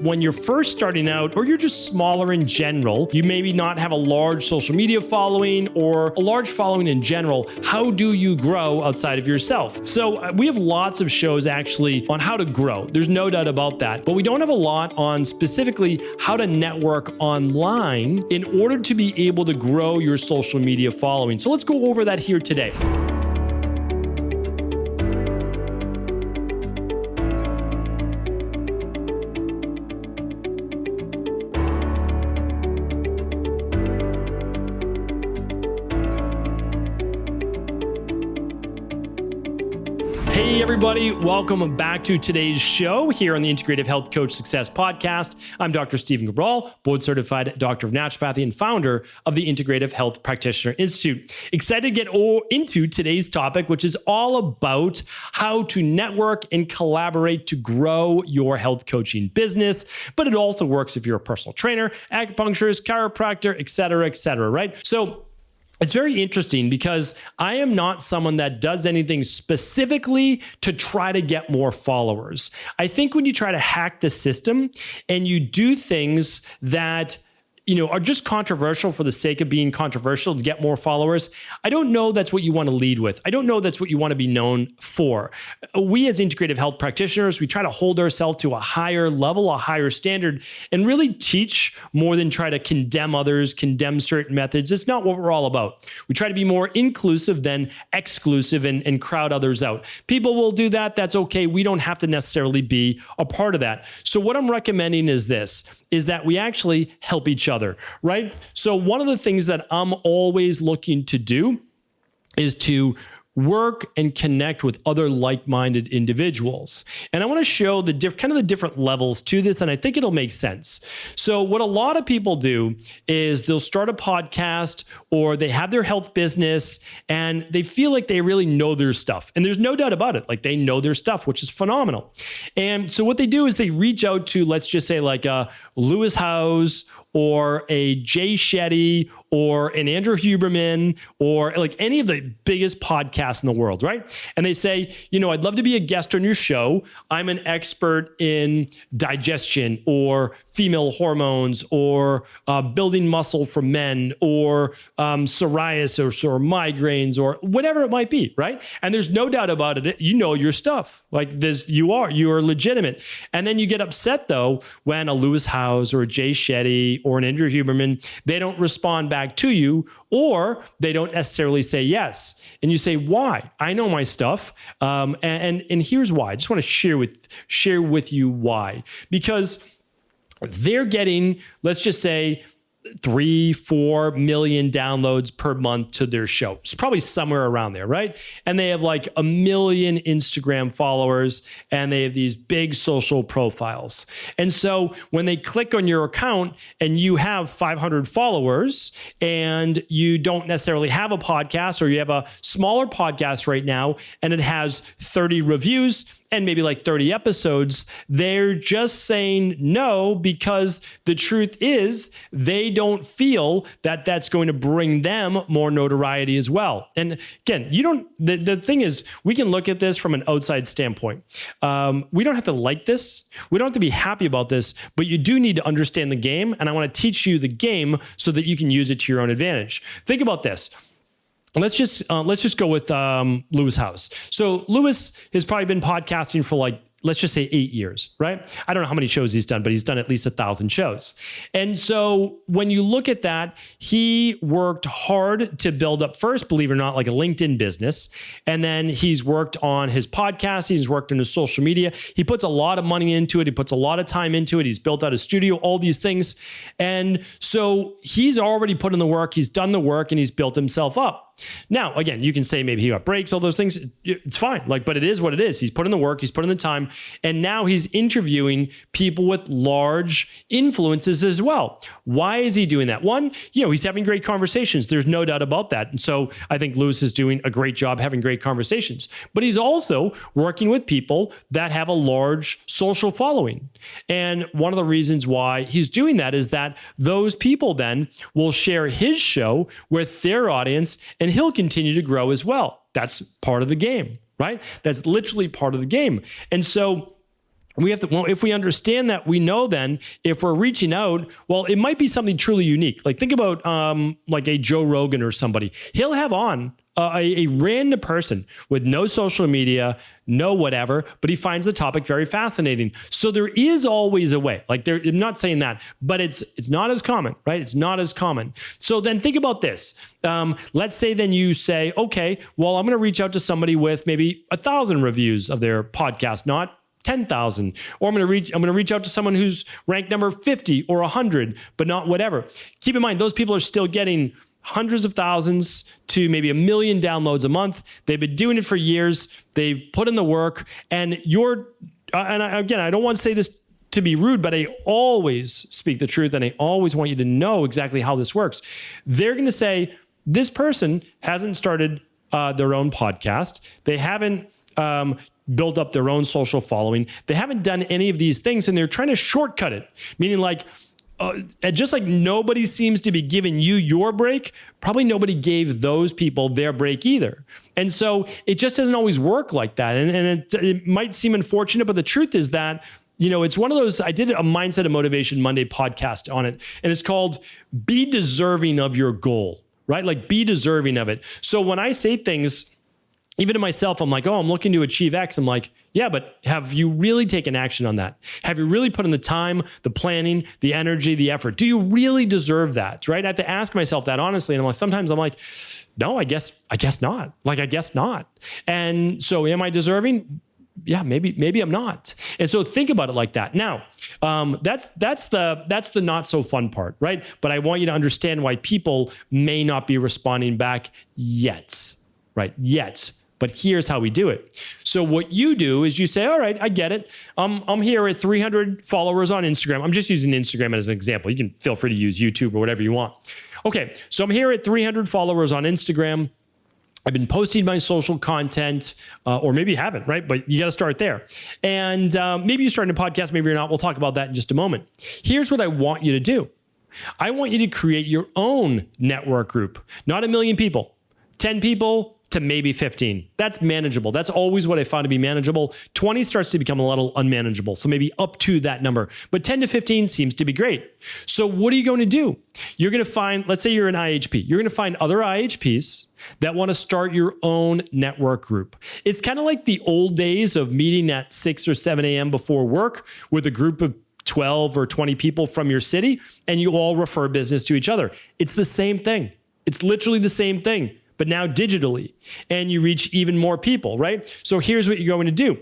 When you're first starting out, or you're just smaller in general, you maybe not have a large social media following or a large following in general, how do you grow outside of yourself? So we have lots of shows actually on how to grow. There's no doubt about that. But we don't have a lot on specifically how to network online in order to be able to grow your social media following. So let's go over that here today. Hey everybody, welcome back to today's show here on the Integrative Health Coach Success Podcast. I'm Dr. Stephen Cabral, board certified doctor of naturopathy and founder of the Integrative Health Practitioner Institute. Excited to get into today's topic, which is all about how to network and collaborate to grow your health coaching business. But it also works if you're a personal trainer, acupuncturist, chiropractor, et cetera, right? So it's very interesting because I am not someone that does anything specifically to try to get more followers. I think when you try to hack the system and you do things that are just controversial for the sake of being controversial to get more followers, I don't know that's what you want to lead with. I don't know that's what you want to be known for. We as integrative health practitioners, we try to hold ourselves to a higher level, a higher standard, and really teach more than try to condemn others, condemn certain methods. It's not what we're all about. We try to be more inclusive than exclusive and crowd others out. People will do that. That's okay. We don't have to necessarily be a part of that. So what I'm recommending is that we actually help each other. Right? So one of the things that I'm always looking to do is to work and connect with other like-minded individuals. And I want to show the different levels to this, and I think it'll make sense. So what a lot of people do is they'll start a podcast or they have their health business and they feel like they really know their stuff. And there's no doubt about it. Like they know their stuff, which is phenomenal. And so what they do is they reach out to, let's just say like a Lewis Howes or a Jay Shetty or an Andrew Huberman or like any of the biggest podcasts in the world, right? And they say, I'd love to be a guest on your show. I'm an expert in digestion or female hormones or building muscle for men or psoriasis or migraines or whatever it might be, right? And there's no doubt about it. You know your stuff. Like you are legitimate. And then you get upset though when a Lewis Howes or a Jay Shetty or an Andrew Huberman, they don't respond back to you or they don't necessarily say yes. And you say, why? I know my stuff. And here's why. I just want to share with you why. Because they're getting, let's just say, 3-4 million downloads per month to their show. It's probably somewhere around there, right? And they have like 1 million Instagram followers and they have these big social profiles. And so when they click on your account and you have 500 followers and you don't necessarily have a podcast or you have a smaller podcast right now and it has 30 reviews and maybe like 30 episodes, they're just saying no because the truth is they don't feel that that's going to bring them more notoriety as well. And again, the thing is, we can look at this from an outside standpoint. We don't have to like this. We don't have to be happy about this, but you do need to understand the game. And I want to teach you the game so that you can use it to your own advantage. Think about this. Let's just go with Lewis Howes. So Lewis has probably been podcasting for like, let's just say 8 years, right? I don't know how many shows he's done, but he's done at least 1,000 shows. And so when you look at that, he worked hard to build up first, believe it or not, like a LinkedIn business. And then he's worked on his podcast. He's worked on his social media. He puts a lot of money into it. He puts a lot of time into it. He's built out a studio, all these things. And so he's already put in the work. He's done the work and he's built himself up. Now, again, you can say maybe he got breaks, all those things. It's fine. But it is what it is. He's put in the work. He's put in the time. And now he's interviewing people with large influences as well. Why is he doing that? One, he's having great conversations. There's no doubt about that. And so I think Lewis is doing a great job having great conversations. But he's also working with people that have a large social following. And one of the reasons why he's doing that is that those people then will share his show with their audience and he'll continue to grow as well. That's part of the game, right? That's literally part of the game. And so we have to, well, if we understand that, we know then if we're reaching out, well, it might be something truly unique. Like think about like a Joe Rogan or somebody. He'll have on a random person with no social media, no whatever, but he finds the topic very fascinating. So there is always a way. Like I'm not saying that, but it's not as common, right? It's not as common. So then think about this. Let's say then you say, okay, well, I'm going to reach out to somebody with maybe 1,000 reviews of their podcast, not 10,000, or I'm going to reach out to someone who's ranked number 50 or 100, but not whatever. Keep in mind, those people are still getting hundreds of thousands to maybe 1 million downloads a month. They've been doing it for years. They've put in the work, and again, I don't want to say this to be rude, but I always speak the truth, and I always want you to know exactly how this works. They're going to say, this person hasn't started their own podcast. They haven't build up their own social following. They haven't done any of these things, and they're trying to shortcut it, meaning like, just like nobody seems to be giving you your break, probably nobody gave those people their break either. And so it just doesn't always work like that. And it might seem unfortunate, but the truth is that, it's one of those, I did a Mindset and Motivation Monday podcast on it, and it's called Be Deserving of Your Goal, right? Like be deserving of it. So when I say things, even to myself, I'm like, oh, I'm looking to achieve X. I'm like, yeah, but have you really taken action on that? Have you really put in the time, the planning, the energy, the effort? Do you really deserve that, right? I have to ask myself that honestly. And sometimes I'm like, no, I guess not. Like, I guess not. And so am I deserving? Yeah, maybe I'm not. And so think about it like that. Now, that's the not so fun part, right? But I want you to understand why people may not be responding back yet, right? Yet. But here's how we do it. So what you do is you say, all right, I get it. I'm here at 300 followers on Instagram. I'm just using Instagram as an example. You can feel free to use YouTube or whatever you want. Okay, so I'm here at 300 followers on Instagram. I've been posting my social content, or maybe you haven't, right? But you got to start there. And maybe you're starting a podcast, maybe you're not. We'll talk about that in just a moment. Here's what I want you to do. I want you to create your own network group, not 1 million people, 10 people, to maybe 15. That's manageable. That's always what I found to be manageable. 20 starts to become a little unmanageable. So maybe up to that number, but 10 to 15 seems to be great. So what are you going to do? You're going to find, let's say you're an IHP. You're going to find other IHPs that want to start your own network group. It's kind of like the old days of meeting at 6 or 7 a.m. before work with a group of 12 or 20 people from your city, and you all refer business to each other. It's the same thing. It's literally the same thing, but now digitally, and you reach even more people, right? So here's what you're going to do.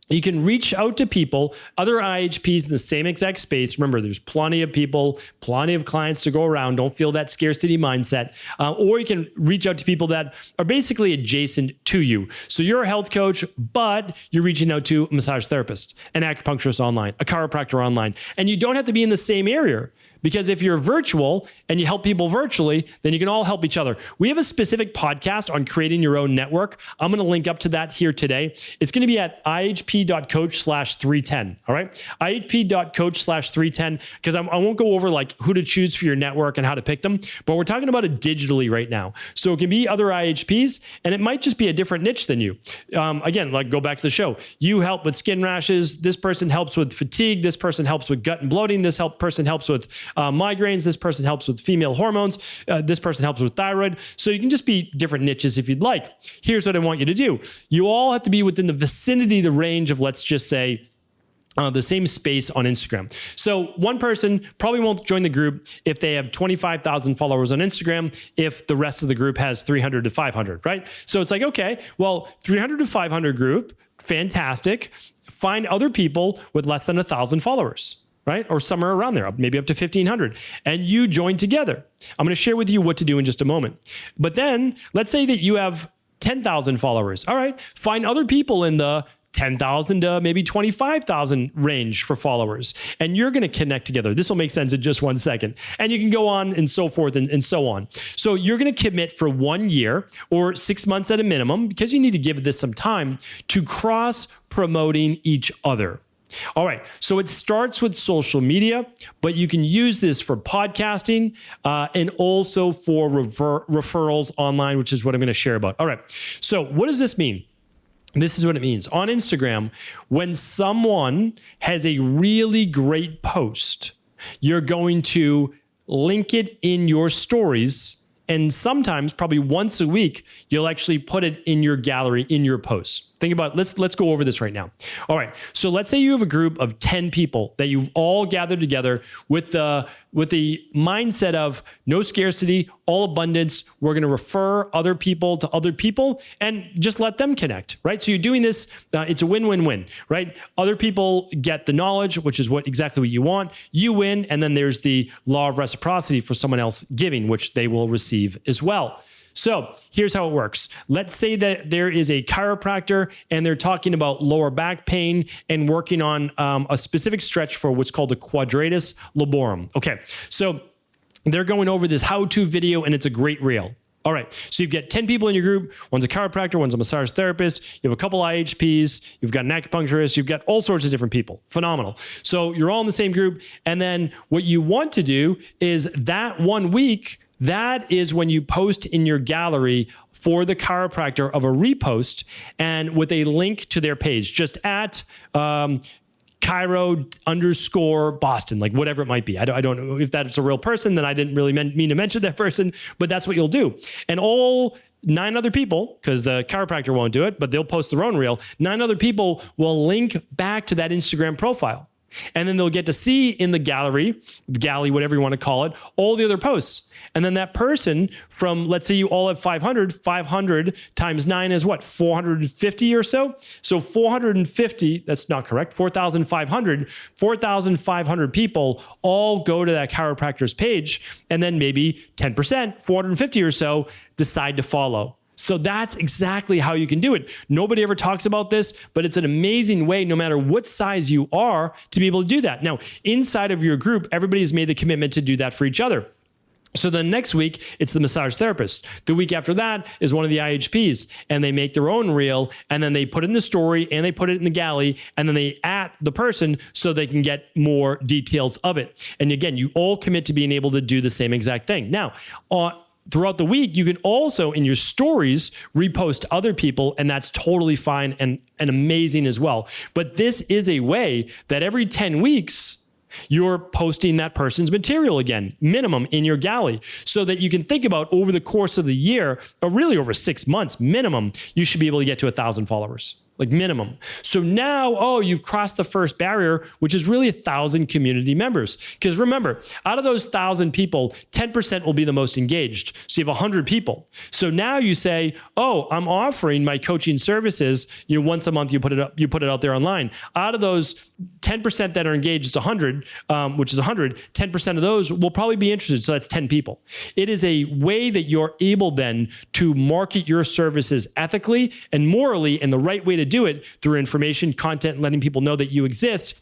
You can reach out to people, other IHPs in the same exact space. Remember, there's plenty of people, plenty of clients to go around. Don't feel that scarcity mindset. Or you can reach out to people that are basically adjacent to you. So you're a health coach, but you're reaching out to a massage therapist, an acupuncturist online, a chiropractor online. And you don't have to be in the same area. Because if you're virtual and you help people virtually, then you can all help each other. We have a specific podcast on creating your own network. I'm going to link up to that here today. It's going to be at ihp.coach/310. All right. ihp.coach/310. Because I won't go over like who to choose for your network and how to pick them, but we're talking about it digitally right now. So it can be other IHPs, and it might just be a different niche than you. Again, like go back to the show. You help with skin rashes. This person helps with fatigue. This person helps with gut and bloating. This person helps with migraines. This person helps with female hormones. This person helps with thyroid. So you can just be different niches if you'd like. Here's what I want you to do. You all have to be within the vicinity, the range of, let's just say, the same space on Instagram. So one person probably won't join the group if they have 25,000 followers on Instagram, if the rest of the group has 300 to 500, right? So it's like, okay, well, 300 to 500 group, fantastic. Find other people with less than 1,000 followers, right? Or somewhere around there, maybe up to 1,500, and you join together. I'm going to share with you what to do in just a moment. But then let's say that you have 10,000 followers. All right, find other people in the 10,000 to maybe 25,000 range for followers. And you're going to connect together. This will make sense in just 1 second. And you can go on and so forth and so on. So you're going to commit for 1 year or 6 months at a minimum, because you need to give this some time, to cross promoting each other. All right, so it starts with social media, but you can use this for podcasting and also for referrals online, which is what I'm going to share about. All right, so what does this mean? this is what it means. On Instagram, when someone has a really great post, you're going to link it in your stories. And sometimes, probably once a week, you'll actually put it in your gallery, in your posts. Think about it. Let's go over this right now. All right. So let's say you have a group of 10 people that you've all gathered together with the mindset of no scarcity, all abundance. We're going to refer other people to other people and just let them connect, right? So you're doing this. It's a win-win-win, right? Other people get the knowledge, which is exactly what you want. You win. And then there's the law of reciprocity for someone else giving, which they will receive as well. So here's how it works. Let's say that there is a chiropractor and they're talking about lower back pain and working on a specific stretch for what's called the quadratus laborum. Okay, so they're going over this how-to video and it's a great reel. All right, so you've got 10 people in your group. One's a chiropractor, one's a massage therapist. You have a couple IHPs. You've got an acupuncturist. You've got all sorts of different people. Phenomenal. So you're all in the same group. And then what you want to do is that 1 week, that is when you post in your gallery for the chiropractor of a repost and with a link to their page, just at Chiro_Boston, like whatever it might be. I don't know if that's a real person, then I didn't really mean to mention that person, but that's what you'll do. And all 9 other people, because the chiropractor won't do it, but they'll post their own reel, 9 other people will link back to that Instagram profile. And then they'll get to see in the gallery, whatever you want to call it, all the other posts. And then that person from, let's say you all have 500 times 9 is what? 450 or so? So 450, that's not correct, 4,500 people all go to that chiropractor's page. And then maybe 10%, 450 or so, decide to follow. So that's exactly how you can do it. Nobody ever talks about this, but it's an amazing way, no matter what size you are, to be able to do that. Now, inside of your group, everybody has made the commitment to do that for each other. So then next week, it's the massage therapist. The week after that is one of the IHPs, and they make their own reel, and then they put it in the story, and they put it in the galley, and then they at the person so they can get more details of it. And again, you all commit to being able to do the same exact thing. Now, throughout the week, you can also, in your stories, repost other people, and that's totally fine and amazing as well. But this is a way that every 10 weeks, you're posting that person's material again, minimum in your galley, so that you can think about over the course of the year, or really over 6 months, minimum, you should be able to get to 1,000 followers. Like minimum. So now, you've crossed the first barrier, which is really 1,000 community members. Because remember, out of those 1,000 people, 10% will be the most engaged. So you have 100 people. So now you say, I'm offering my coaching services, once a month you put it out there online. Out of those 10% that are engaged, it's 100, which is 100, 10% of those will probably be interested. So that's 10 people. It is a way that you're able then to market your services ethically and morally, and the right way to do it through information, content, letting people know that you exist.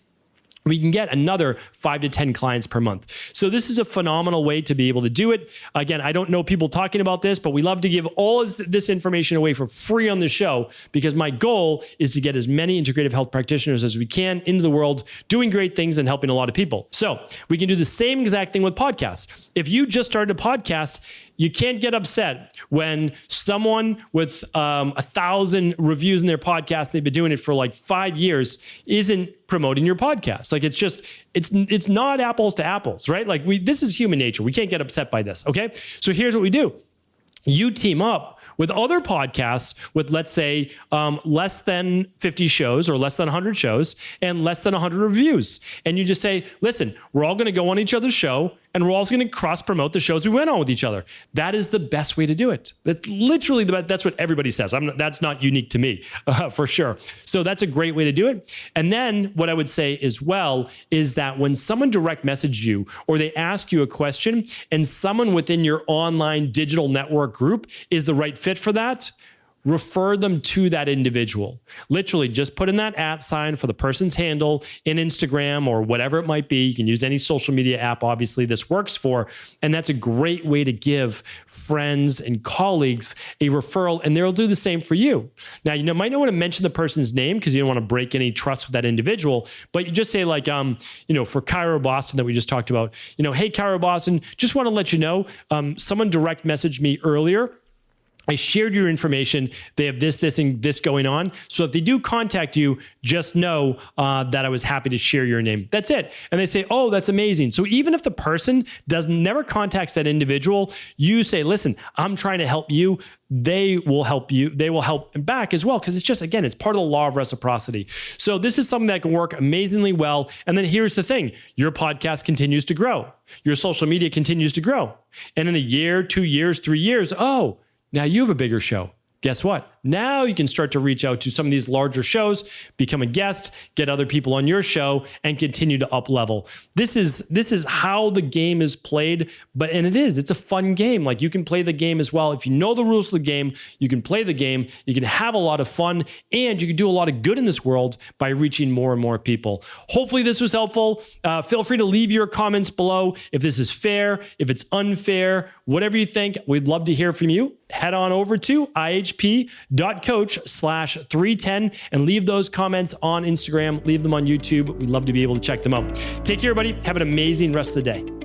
We can get another 5 to 10 clients per month. So this is a phenomenal way to be able to do it. Again, I don't know people talking about this, but we love to give all of this information away for free on the show, because my goal is to get as many integrative health practitioners as we can into the world, doing great things and helping a lot of people. So we can do the same exact thing with podcasts. If you just started a podcast, you can't get upset when someone with 1,000 reviews in their podcast, they've been doing it for like 5 years, isn't promoting your podcast. Like it's not apples to apples, right? Like this is human nature. We can't get upset by this. Okay. So here's what we do. You team up with other podcasts with, let's say, less than 50 shows or less than 100 shows and less than 100 reviews. And you just say, listen, we're all going to go on each other's show, and we're also going to cross-promote the shows we went on with each other. That is the best way to do it. That's literally that's what everybody says. That's not unique to me, for sure. So that's a great way to do it. And then what I would say as well is that when someone direct messaged you or they ask you a question and someone within your online digital network group is the right fit for that, refer them to that individual. Literally just put in that @ sign for the person's handle in Instagram or whatever it might be. You can use any social media app, obviously, this works for. And that's a great way to give friends and colleagues a referral, and they'll do the same for you. Now, you might not want to mention the person's name because you don't want to break any trust with that individual, but you just say like, for Chiro Boston that we just talked about, hey, Chiro Boston, just want to let you know, someone direct messaged me earlier. I shared your information. They have this, and this going on. So if they do contact you, just know that I was happy to share your name. That's it. And they say, oh, that's amazing. So even if the person never contacts that individual, you say, listen, I'm trying to help you. They will help you. They will help back as well. Because it's just, again, it's part of the law of reciprocity. So this is something that can work amazingly well. And then here's the thing. Your podcast continues to grow. Your social media continues to grow. And in a year, 2 years, 3 years, oh, now you have a bigger show. Guess what? Now you can start to reach out to some of these larger shows, become a guest, get other people on your show, and continue to up level. This is how the game is played, it's a fun game. Like, you can play the game as well. If you know the rules of the game, you can play the game, you can have a lot of fun, and you can do a lot of good in this world by reaching more and more people. Hopefully this was helpful. Feel free to leave your comments below if this is fair, if it's unfair, whatever you think. We'd love to hear from you. Head on over to ihp.coach/310 and leave those comments on Instagram, leave them on YouTube. We'd love to be able to check them out. Take care, everybody. Have an amazing rest of the day.